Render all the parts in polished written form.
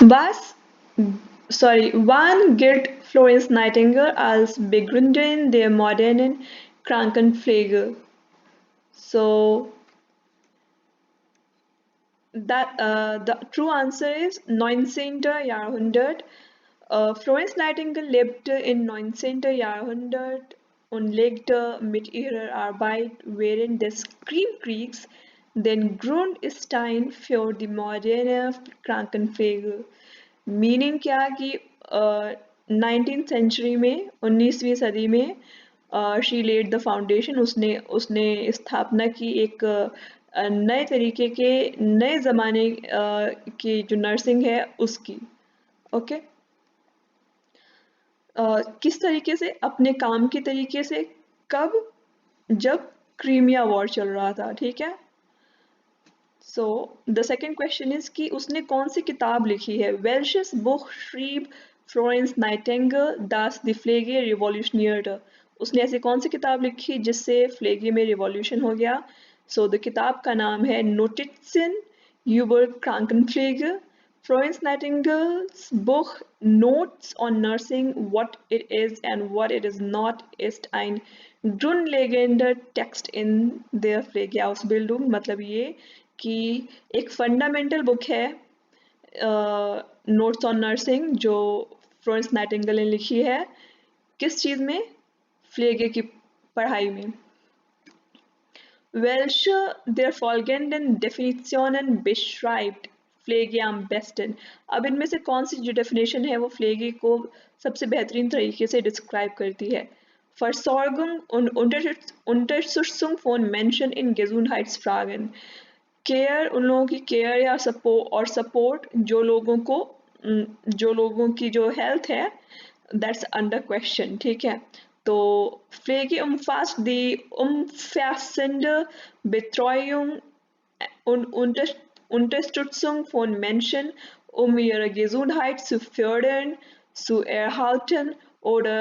Was, wann gilt Florence Nightingale als Begründerin der modernen Krankenpflege? So the true answer is 19. Jahrhundert. Florence Nightingale lebte im 19. Jahrhundert und legte mit ihrer Arbeit während des Krimkriegs den Grundstein für die moderne Krankenpflege. Meaning क्या कि 19th century में 19वीं सदी में she lead the foundation उसने उसने स्थापना की एक नए तरीके के नए ज़माने की जो नर्सिंग है उसकी ओके किस तरीके से अपने काम के तरीके से कब जब क्रीमिया वॉर चल रहा था ठीक है so the second question is कि उसने कौन सी किताब लिखी है वेल्शस बुक श्रीब फ्लोरेंस नाइटिंगेल दास द फ्लेगे रिवॉल्यूशनियर उसने ऐसी कौन सी किताब लिखी जिससे फ्लेगे में रिवॉल्यूशन हो गया सो द किताब का नाम है नोटिट्सन Uber क्रांकनफ्लेगे Florence Nightingale's book Notes on Nursing, What It Is and What It Is Not, ist ein grundlegender Text in der Pflegeausbildung. मतलब ये कि एक फंडामेंटल बुक है नोट्स ऑन नर्सिंग जो फ्लोरेंस नाइटिंगेल ने लिखी है किस चीज़ में फ्लेगे की पढ़ाई में Welche der folgenden Definitionen beschreibt फ्लेगे am besten? अब इनमें से कौन सी जो डेफिनेशन है वो फ्लेगे को सबसे बेहतरीन तरीके से डिस्क्राइब करती है Versorgung und Unterstützung von Menschen in Gesundheitsfragen. Care उन लोगों की केयर या सपोर्ट जो लोगों की जो हेल्थ है दैट्स अंडर क्वेश्चन ठीक है तो Pflege umfasst die umfassende Betreuung und Unterstützung von Menschen, um ihre Gesundheit zu fördern, zu erhalten oder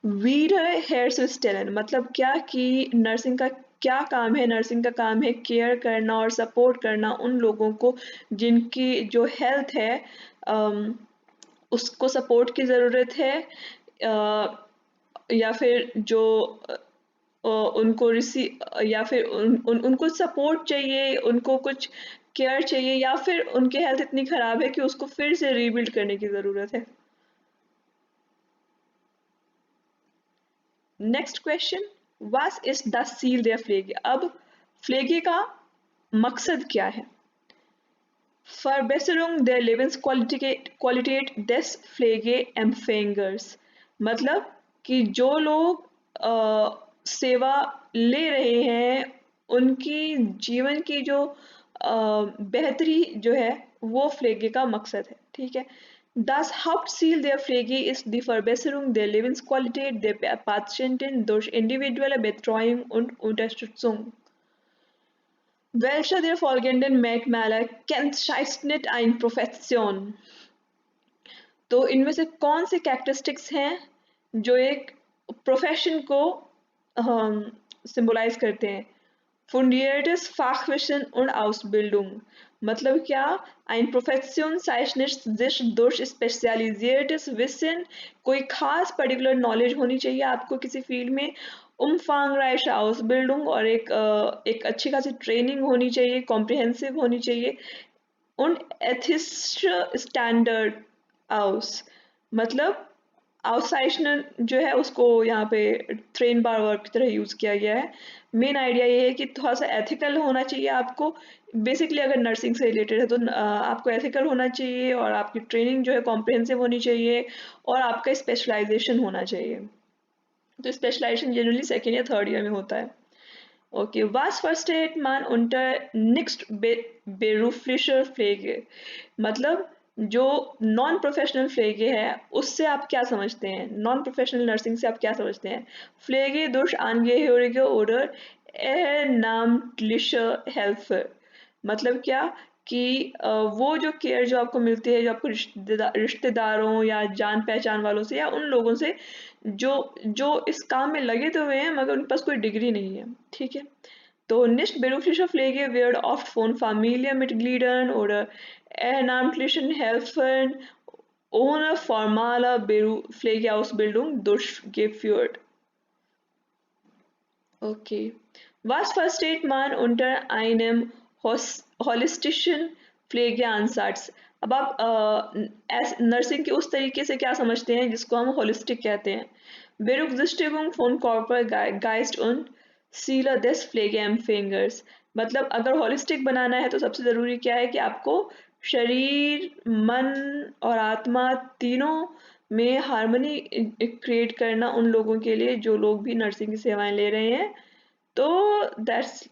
wiederherzustellen. मतलब क्या कि नर्सिंग का क्या काम है नर्सिंग का काम है केयर करना और सपोर्ट करना उन लोगों को जिनकी जो हेल्थ है उसको सपोर्ट की ज़रूरत है या फिर जो उनको या फिर उनको सपोर्ट चाहिए उनको कुछ केयर चाहिए या फिर उनकी हेल्थ इतनी ख़राब है कि उसको फिर से रीबिल्ड करने की ज़रूरत है next question Was ist das Ziel der Pflege? अब फ्लेगे का मकसद क्या है Verbesserung der Lebensqualität des Pflegeempfängers मतलब कि जो लोग सेवा ले रहे हैं उनकी जीवन की जो बेहतरी जो है वो फ्लेगे का मकसद है ठीक है Das Hauptziel der Pflege ist die Verbesserung der Lebensqualität der Patienten durch individuelle Betreuung und Unterstützung. Welcher der folgenden Merkmale kennzeichnet eine Profession? तो इनमें से कौन से कैरेक्टरिस्टिक्स हैं जो एक प्रोफेशन को सिंबलाइज करते हैं Fundiertes Fachwissen und Ausbildung. मतलब क्या ein Profession zeichnet sich durch spezialisiertes Wissen कोई खास पर्टिकुलर नॉलेज होनी चाहिए आपको किसी फील्ड में umfangreiche Ausbildung और एक अच्छी खासी ट्रेनिंग होनी चाहिए कॉम्प्रिहेंसिव होनी चाहिए und ethische Standard aus मतलब आउटसाइशनर जो है उसको यहाँ पे ट्रेन बार वर्क की तरह यूज़ किया गया है मेन आइडिया ये है कि थोड़ा सा एथिकल होना चाहिए आपको बेसिकली अगर नर्सिंग से रिलेटेड है तो आपको एथिकल होना चाहिए और आपकी ट्रेनिंग जो है कॉम्प्रिहेंसिव होनी चाहिए और आपका स्पेशलाइजेशन होना चाहिए तो स्पेशलाइजेशन जनरली सेकेंड या थर्ड ईयर में होता है okay was versteht man unter nicht beruflicher Pflege मतलब जो नॉन प्रोफेशनल फ्लेगे है उससे आप क्या समझते हैं नॉन प्रोफेशनल नर्सिंग से आप क्या समझते हैं फ्लेगे durch Angehörige oder ehrenamtliche Helfer मतलब क्या कि वो जो केयर जो आपको मिलती है जो आपको रिश्तेदारों या जान पहचान वालों से या उन लोगों से जो जो इस काम में लगे तो हुए हैं मगर उनके पास कोई डिग्री नहीं है ठीक है So nicht berufliche Pflege wird oft von Familienmitgliedern oder ehrenamtlichen Helfern ohne formale Pflegeausbildung durchgeführt. Okay. Was versteht man unter einem holistischen Pflegeansatz? अब आप नर्सिंग के उस तरीके से क्या समझते हैं जिसको हम होलिस्टिक कहते हैं? Berücksichtigung von Körper, Geist und Seele des Pflegeempfängers। मतलब अगर होलिस्टिक बनाना है तो सबसे ज़रूरी क्या है कि आपको शरीर, मन और आत्मा तीनों में हार्मनी क्रिएट करना उन लोगों के लिए जो लोग भी नर्सिंग की सेवाएं ले रहे हैं। तो दैट्स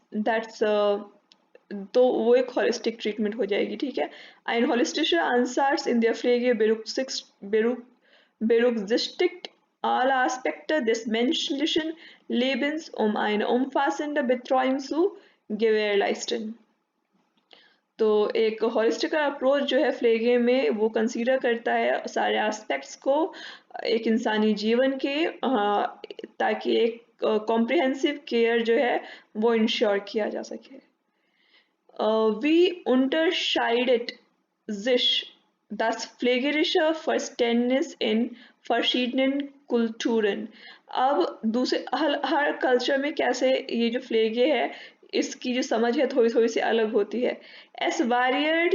तो वो एक होलिस्टिक ट्रीटमेंट हो जाएगी, ठीक है। Ein holistischer Ansatz in der Pflege berücksichtigt alle Aspekte des menschlichen Lebens, um eine umfassende Betreuung zu gewährleisten। तो एक हॉलिस्टिक अप्रोच जो है फ्लेगे में वो कंसीडर करता है सारे एस्पेक्ट्स को एक इंसानी जीवन के, ताकि एक कॉम्प्रिहेंसिव केयर जो है वो इंश्योर किया जा सके। Wie unterscheidet sich das pflegerische Verständnis in verschiedenen Kulturen? अब दूसरे हर कल्चर में कैसे ये जो फ्लेगे है इसकी जो समझ है थोड़ी थोड़ी सी अलग होती है। Es variiert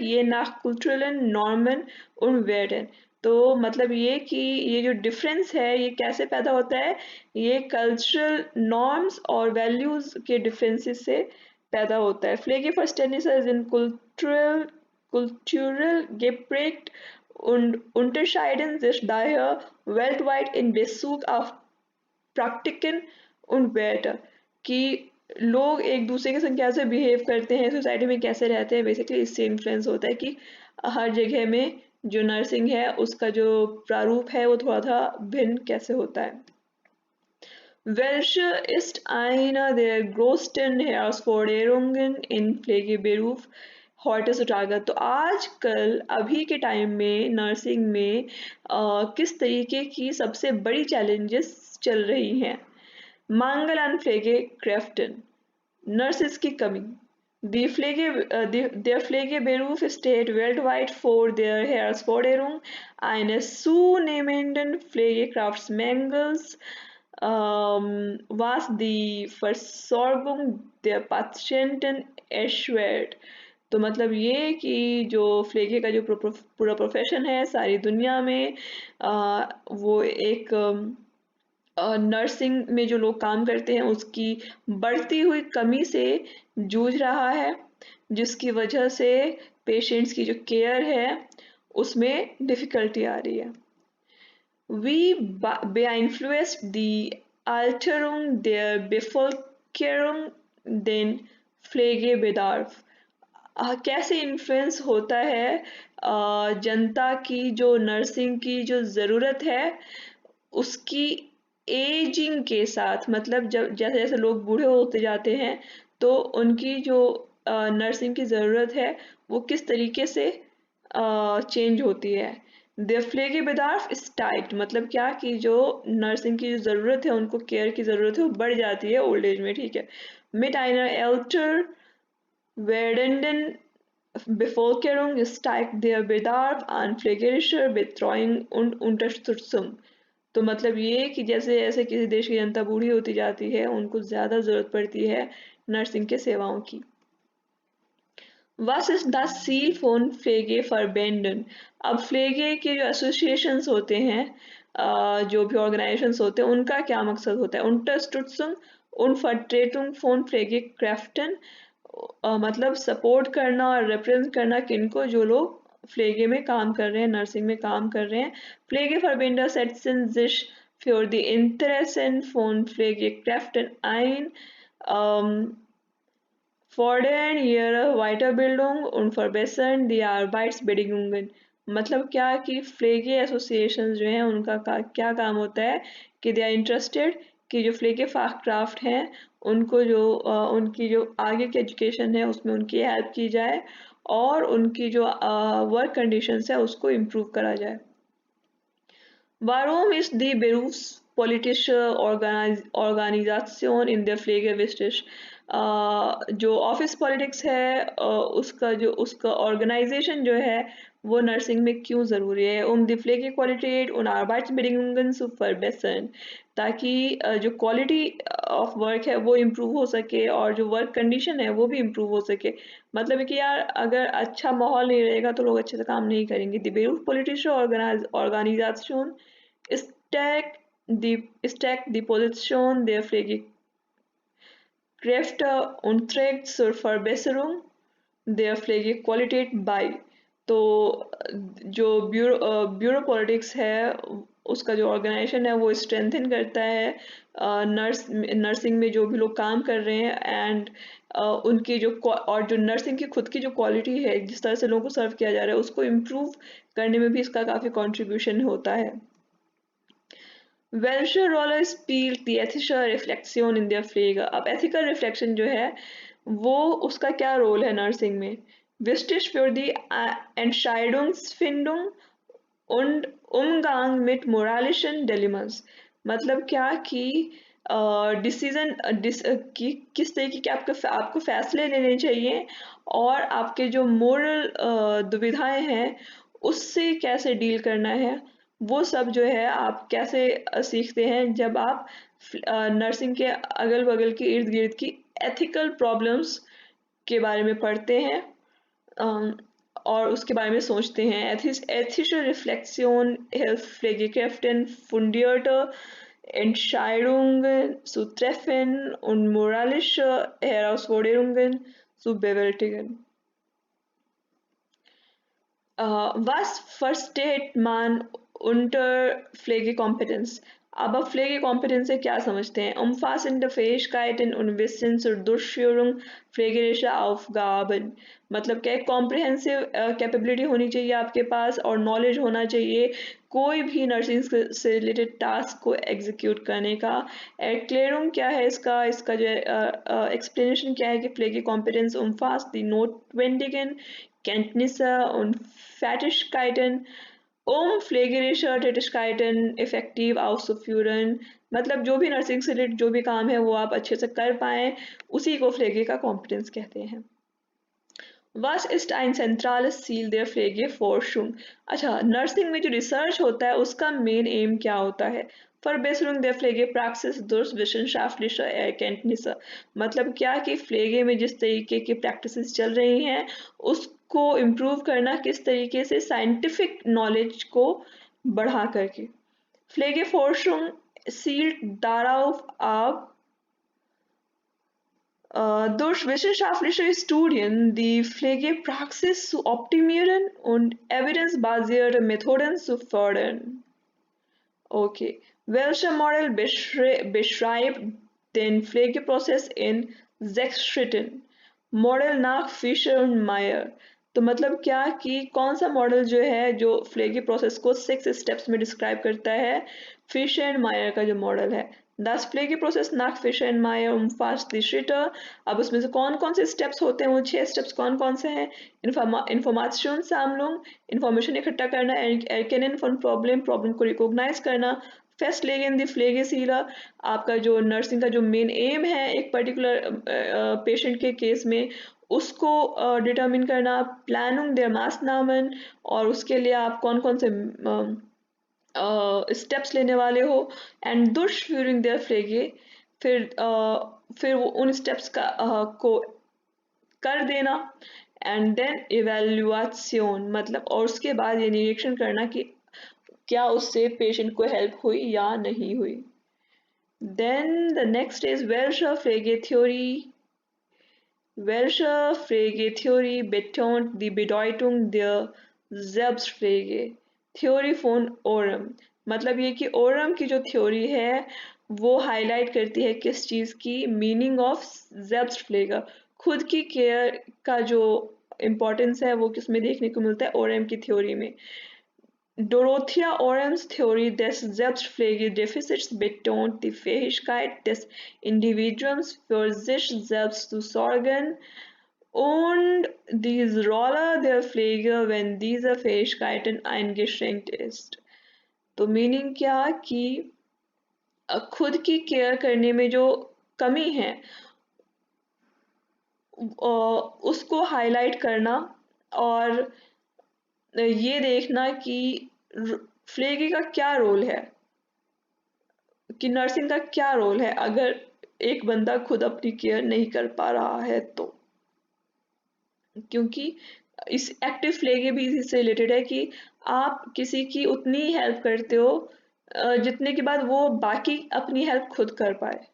je nach kulturellen Normen und Werten। तो मतलब ये कि ये जो डिफरेंस है ये कैसे पैदा होता है, ये कल्चरल नॉर्म्स और वैल्यूज के डिफरेंसेस से पैदा होता है। Pflegeverständnisse sind kulturell geprägt und unterscheiden sich daher weltweit in Bezug auf Praktiken und Werte। कि लोग एक दूसरे के संग कैसे बिहेव करते हैं, सोसाइटी में कैसे रहते हैं, बेसिकली इससे इन्फ्लुएंस होता है कि हर जगह में जो नर्सिंग है उसका जो प्रारूप है वो थोड़ा सा भिन्न कैसे होता है। Welche ist einer der größten Herausforderungen in Pflegeberuf heutzutage? तो आजकल अभी के टाइम में नर्सिंग में किस तरीके की सबसे बड़ी चैलेंजेस चल रही हैं? Mangel an Pflegekräften, Nurses की कमी। Der Pflegeberuf steht weltweit vor der Herausforderung eines zunehmenden Pflegekraftmangels, was die Versorgung der Patienten erschwert। तो मतलब ये कि जो फ्लेगे का जो पूरा प्रोफेशन है सारी दुनिया में वो एक नर्सिंग में जो लोग काम करते हैं उसकी बढ़ती हुई कमी से जूझ रहा है, जिसकी वजह से पेशेंट्स की जो केयर है उसमें डिफ़िकल्टी आ रही है। Wie beeinflusst die Alterung der Bevölkerung den Pflegebedarf? कैसे इन्फ्लुएंस होता है जनता की जो नर्सिंग की जो ज़रूरत है उसकी एजिंग के साथ। मतलब जब जैसे जैसे लोग बूढ़े होते जाते हैं तो उनकी जो नर्सिंग की ज़रूरत है वो किस तरीके से चेंज होती है। Der Pflegebedarf steigt मतलब क्या कि जो नर्सिंग की जो ज़रूरत है उनको केयर की ज़रूरत है वो बढ़ जाती है ओल्ड एज में, ठीक है। Mit einer älter werdenden Bevölkerung steigt der Bedarf an pflegerischer Betreuung und Unterstützung। तो मतलब ये कि जैसे जैसे किसी देश की जनता बूढ़ी होती जाती है उनको ज़्यादा ज़रूरत पड़ती है नर्सिंग के सेवाओं की। Was ist das Ziel von Pflegeverbänden? अब फ्लेगे के जो एसोसिएशंस होते हैं जो भी ऑर्गेनाइजेशंस होते हैं उनका क्या मकसद होता है? Unterstützung und Vertretung von Pflegekräften, मतलब सपोर्ट करना और रिप्रेजेंट करना किनको, जो लोग फ्लेगे में काम कर रहे हैं, नर्सिंग में काम कर रहे हैं। Pflegeverbände setzen sich für die Interessen von Pflegekräften ein, fordern ihre Weiterbildung und verbessern die Arbeitsbedingungen। मतलब क्या कि फ्लेगे एसोसिएशन जो हैं उनका क्या काम होता है कि दे आर इंटरेस्टेड कि जो फ्लेगे फाख्राफ्ट हैं उनको जो उनकी जो आगे की एजुकेशन है उसमें उनकी हेल्प की जाए और उनकी जो वर्क कंडीशंस है उसको इम्प्रूव करा जाए। Warum ist die politische Organisation in der Pflege wichtig? जो ऑफिस पॉलिटिक्स है उसका ऑर्गेनाइजेशन जो है वो नर्सिंग में क्यों ज़रूरी है die Pflegequalität und Arbeitsbedingungen zu verbessern ताकि जो क्वालिटी ऑफ वर्क है वो इम्प्रूव हो सके और जो वर्क कंडीशन है वो भी इम्प्रूव हो सके मतलब है कि यार अगर अच्छा माहौल नहीं रहेगा तो लोग अच्छे से काम नहीं करेंगे दी बेरूफ politische Organisation stärkt die Position der Pflegekräfte und trägt zur Verbesserung der Pflegequalität bei. तो जो ब्यूरो पॉलिटिक्स है उसका जो ऑर्गेनाइजेशन है वो स्ट्रेंथन करता है नर्सिंग में जो भी लोग काम कर रहे हैं एंड उनकी जो और जो नर्सिंग की खुद की जो क्वालिटी है जिस तरह से लोगों को सर्व किया जा रहा है उसको इम्प्रूव करने में भी इसका काफ़ी कंट्रीब्यूशन होता है Welche Rolle spielt die ethische Reflexion in der Pflege? अब ethical reflection जो है वो उसका क्या रोल है नर्सिंग में Wichtig für die Entscheidungsfindung und Umgang mit moralischen Dilemmas मतलब क्या कि डिसीजन कि किस तरीके के आपको फैसले लेने चाहिए और आपके जो मोरल दुविधाएं हैं उससे कैसे डील करना है वो सब जो है आप कैसे सीखते हैं जब आप नर्सिंग के अगल-बगल के इर्द-गिर्द की एथिकल प्रॉब्लम्स के बारे में पढ़ते हैं और उसके बारे में सोचते हैं ethische Reflexion hilft Pflegekräften fundierte Entscheidungen zu treffen und moralische Herausforderungen zu bewältigen. Was versteht man unter Pflegekompetenz? Aber Pflegekompetenz से क्या समझते हैं? Umfassende Fähigkeiten und Wissen zur Durchführung pflegerischer Aufgaben. मतलब क्या कॉम्प्रिहेंसिव कैपेबिलिटी होनी चाहिए आपके पास और नॉलेज होना चाहिए कोई भी नर्सिंग से रिलेटेड टास्क को एग्जीक्यूट करने का Erklärung क्या है इसका जो एक्सप्लेनेशन क्या है कि Pflege Kompetenz umfasst die notwendigen Kenntnisse und Fertigkeiten pflegerische Tätigkeiten effektiv auszuführen मतलब जो भी नर्सिंग से रिलेटेड जो भी काम है वो आप अच्छे से कर पाएँ उसी को फ्लेगे का कॉम्पिटेंस कहते हैं Was ist ein zentrales Ziel der Pflegeforschung? अच्छा नर्सिंग में जो रिसर्च होता है उसका मेन एम क्या होता है Verbesserung der Pflegepraxis durch wissenschaftliche Erkenntnisse मतलब क्या कि फ्लेगे में जिस तरीके की प्रैक्टिसेस चल रही हैं उसको इम्प्रूव करना किस तरीके से साइंटिफिक नॉलेज को बढ़ा करके Pflegeforschung zielt darauf ab, durch wissenschaftliche Studien die Pflegepraxis zu optimieren und evidenzbasierte Methoden zu fördern. Okay. Welcher Modell beschreibt den Pflegeprozess in 6 Schritten? Model nach Fischer und Mayer तो मतलब क्या कि कौन सा model जो है जो फ्लेगी प्रोसेस को 6 स्टेप्स में डिस्क्राइब करता है फिशर एंड मायर का जो मॉडल है Das Pflegeprozess nach Fischer und Meyer umfasst die Schritte अब उसमें से कौन-कौन से स्टेप्स होते हैं वो 6 स्टेप्स कौन-कौन से हैं Informationssammlung इंफॉर्मेशन इकट्ठा करना Erkennen von प्रॉब्लम को रिकॉग्नाइज करना Festlegen die Pflegeziele आपका जो नर्सिंग का जो मेन एम है एक पर्टिकुलर पेशेंट के केस में उसको डिटरमिन करना Planung der Maßnahmen और उसके लिए आप कौन-कौन से स्टेप्स लेने वाले हो एंड durchführung der Pflege फिर वो उन स्टेप्स का को कर देना एंड देन इवेल्युएशन मतलब और उसके बाद ये निरीक्षण करना कि क्या उससे पेशेंट को हेल्प हुई या नहीं हुई then the next is Welche Pflegetheorie betont die Bedeutung der Selbstpflege theory phone Oram मतलब ये कि ओरम की जो थ्योरी है वो हाईलाइट करती है किस चीज़ की मीनिंग ऑफ ज़ेब्स्टफ्लेगर खुद की केयर का जो इम्पोर्टेंस है वो किसमें देखने को मिलता है ओरम की थ्योरी में Dorothea Orams Theorie des Selbstpflegedefizits betont die Fähigkeit des Individuums für sich selbst zu sorgen und die Rolle der Pflege, wenn diese Fähigkeiten eingeschränkt ist. तो मीनिंग क्या कि खुद की केयर करने में जो कमी है उसको हाईलाइट करना और ये देखना कि फ्लेगी का क्या रोल है, कि नर्सिंग का क्या रोल है अगर एक बंदा खुद अपनी केयर नहीं कर पा रहा है तो। क्योंकि इस एक्टिव फ्लेगी भी इसी से रिलेटेड है कि आप किसी की उतनी हेल्प करते हो जितने के बाद वो बाकी अपनी हेल्प खुद कर पाए।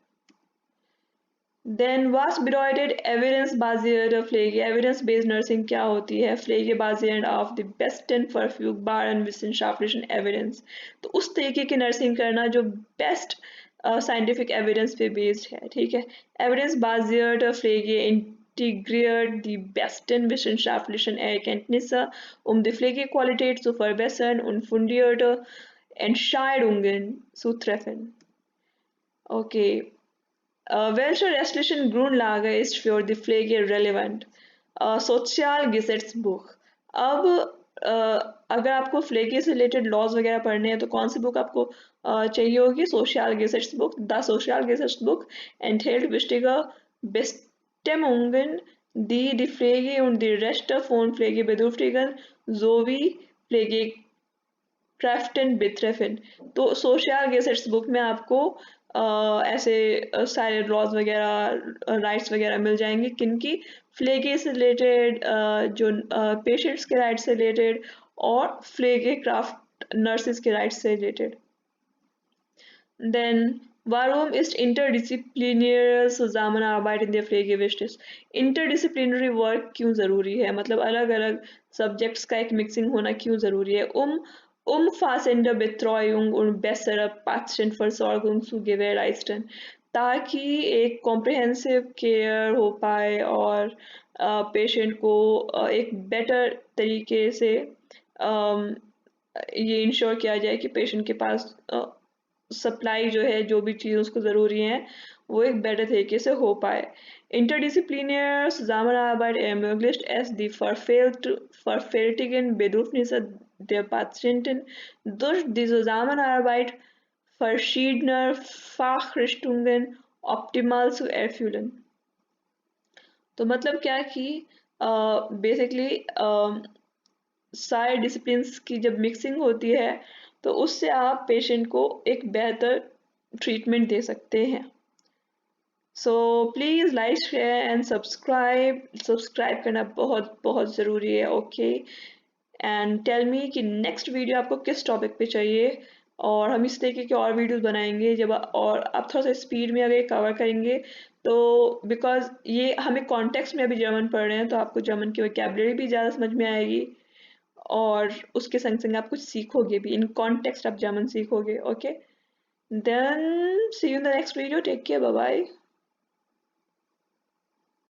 Then was bedeutet evidence-basierte Pflege? Evidence-based Nursing क्या होती है? Pflege basierend auf die besten verfügbaren wissenschaftlichen Evidence। तो उस तरीके की नर्सिंग करना जो बेस्ट साइंटिफिक एविडेंस पे बेस्ड है, ठीक है। Evidence basierte Pflege integriert die besten wissenschaftlichen Erkenntnisse, um die Pflegequalität zu verbessern und fundierte Entscheidungen zu treffen. Okay. Welche restlichen Grundlage ist für die Pflege relevant? Sozialgesetzbuch। अब अगर आपको फ्लेगी से related laws वगैरह पढ़ने हैं तो कौन सी बुक आपको चाहिए होगी? Sozialgesetzbuch। The Sozialgesetzbuch enthält wichtige Bestimmungen, die die Pflege und die Rechte von Pflegebedürftigen sowie Pflegekräften betreffen। तो सोशल गेजेट्स बुक में आपको ऐसे सारे लॉज वगैरह राइट्स वगैरह मिल जाएंगे किनकी? फ्लेगे से रिलेटेड, जो पेशेंट्स के राइट्स से रिलेटेड और फ्लेगे क्राफ्ट नर्सेस के राइट्स से related. Then, warum ist interdisziplinäres Zusammenarbeit in der Pflege wichtig? Interdisciplinary work क्यों ज़रूरी है? मतलब अलग-अलग सब्जेक्ट्स का एक मिक्सिंग होना क्यों ज़रूरी है? umfassende Betreuung und bessere Patientenversorgung zu gewährleisten, ताकि एक कॉम्प्रिहेंसिव केयर हो पाए और पेशेंट को एक बेटर तरीके से ये इंश्योर किया जाए कि पेशेंट के पास सप्लाई जो है, जो भी चीज़ उसको ज़रूरी है, वो एक बेटर तरीके से हो पाए। Interdisziplinäre Zusammenarbeit ermöglicht es die verfältigen Bedürfnisse der Patienten durch die Zusammenarbeit verschiedener Fachrichtungen optimal zu erfüllen। तो मतलब क्या कि बेसिकली सारे डिसिप्लिन्स की जब मिक्सिंग होती है तो उससे आप पेशेंट को एक बेहतर ट्रीटमेंट दे सकते हैं। So please like share and subscribe करना बहुत बहुत ज़रूरी है। ओके, एंड टेल मी कि नेक्स्ट वीडियो आपको किस टॉपिक पे चाहिए और हम इस तरीके के और वीडियोस बनाएंगे जब और आप थोड़ा सा स्पीड में अगर कवर करेंगे तो बिकॉज ये हमें कॉन्टेक्स्ट में अभी जर्मन पढ़ रहे हैं तो आपको जर्मन की वोकैबुलरी भी ज़्यादा समझ में आएगी और उसके संग संग आप कुछ सीखोगे भी, इन कॉन्टेक्स्ट आप जर्मन सीखोगे। Okay, then see you in the next video, take care, bye bye.